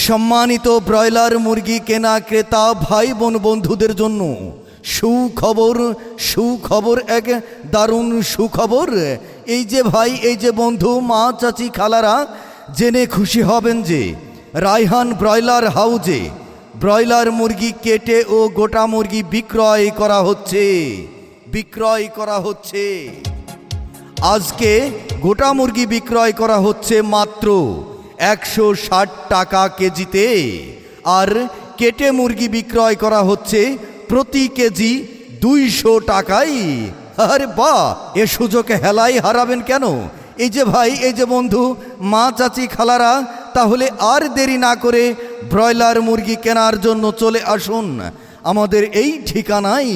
সম্মানিত ব্রয়লার মুরগি কেনা ক্রেতা ভাই বোন বন্ধুদের জন্য সুখবর, এক দারুণ সুখবর। এই যে ভাই, এই যে বন্ধু, মা, চাচি, খালারা জেনে খুশি হবেন যে রায়হান ব্রয়লার হাউজে ব্রয়লার মুরগি কেটে ও গোটা মুরগি বিক্রয় করা হচ্ছে। আজকে গোটা মুরগি বিক্রয় করা হচ্ছে মাত্র 160 টাকা কেজিতে, আর কেটে মুরগি বিক্রয় করা হচ্ছে প্রতি কেজি 200 টাকায়। আরে বাহ, এ সুযোগ হেলাই হারাবেন কেন? এই যে ভাই, এই যে বন্ধু, মা, চাচি, খালারা, তাহলে আর দেরি না করে ব্রয়লার মুরগি কেনার জন্য চলে আসুন আমাদের এই ঠিকানায়।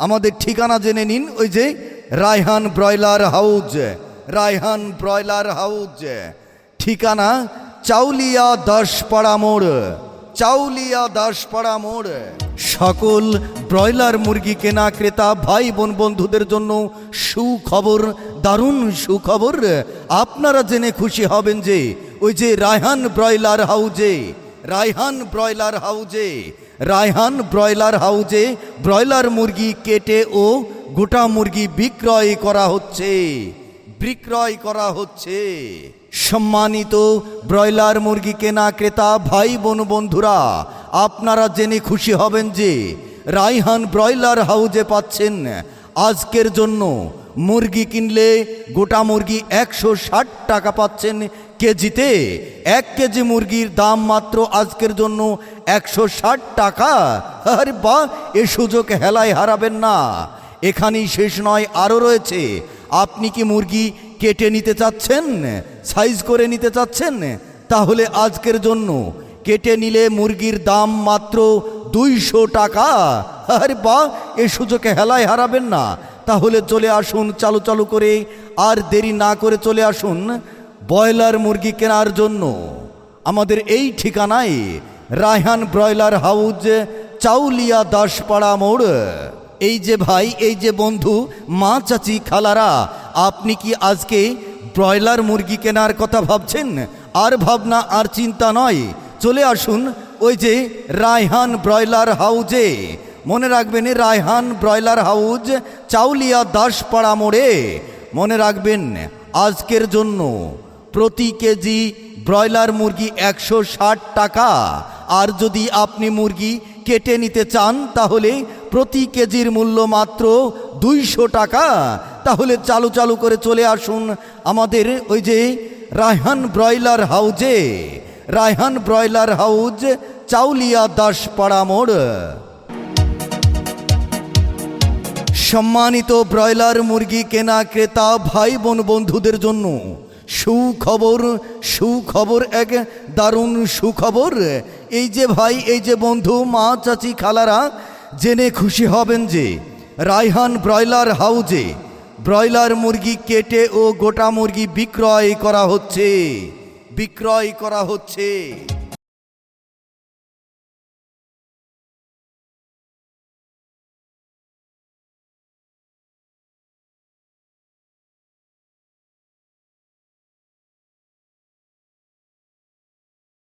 আমাদের ঠিকানা জেনে নিন, ওই যে রায়হান ব্রয়লার হাউজ, ঠিকানা চাউলিয়া দাসপাড়া মোড়। সকল ব্রয়লার মুরগি কেনা ক্রেতা ভাই বোন বন্ধুদের জন্য সুখবর, দারুণ সুখবর। আপনারা জেনে খুশি হবেন যে ওই যে রায়হান ব্রয়লার হাউজে ব্রয়লার মুরগি কেটে ও গোটা মুরগি বিক্রয় করা হচ্ছে। সম্মানিত ব্রয়লার মুরগি কেনা ক্রেতা ভাই বোন বন্ধুরা, আপনারা জেনে খুশি হবেন যে রায়হান ব্রয়লার হাউজে পাচ্ছেন আজকের জন্য মুরগি কিনলে গোটা মুরগি 160 টাকা পাচ্ছেন কেজিতে। 1 কেজি মুরগির দাম মাত্র আজকের জন্য 160 টাকা। আরে বাহ, এ সুযোগ হেলায় হারাবেন না। এখানেই শেষ নয়, আরও রয়েছে। আপনি কি মুরগি কেটে নিতে চাচ্ছেন, সাইজ করে নিতে চাচ্ছেন? তাহলে আজকের জন্য কেটে নিলে মুরগির দাম মাত্র 200 টাকা। আরে বাহ, এ সুযোগে হেলায় হারাবেন না। তাহলে চলে আসুন চালু করে, আর দেরি না করে চলে আসুন ব্রয়লার মুরগি কেনার জন্য আমাদের এই ঠিকানায়, রায়হান ব্রয়লার হাউজ, চাউলিয়া দাসপাড়া মোড়। এই যে ভাই, এই যে বন্ধু, মা, চাচি, খালারা, আপনি কি আজকে ব্রয়লার মুরগি কেনার কথা ভাবছেন? আর ভাবনা আর চিন্তা নয়, চলে আসুন ওই যে রায়হান ব্রয়লার হাউজে। মনে রাখবেন, রায়হান ব্রয়লার হাউজ, চাউলিয়া দাসপাড়া মোড়ে। মনে রাখবেন, আজকের জন্য প্রতি কেজি ব্রয়লার মুরগি 160 টাকা, আর যদি আপনি মুরগি কেটে নিতে চান তাহলে প্রতি কেজির মূল্য মাত্র 200 টাকা। তাহলে চালু করে চলে আসুন আমাদের ওই যে রায়হান ব্রয়লার হাউজ, চাউলিয়া দাসপাড়া মোড়। সম্মানিত ব্রয়লার মুরগি কেনা ক্রেতা ভাই বোন বন্ধুদের জন্য সুখবর, এক দারুণ সুখবর। এই যে ভাই, এই যে বন্ধু, মা, চাচি, খালারা জেনে খুশি হবেন যে রায়হান ব্রয়লার হাউজে ব্রয়লার মুরগি কেটে ও গোটা মুরগি বিক্রয় করা হচ্ছে।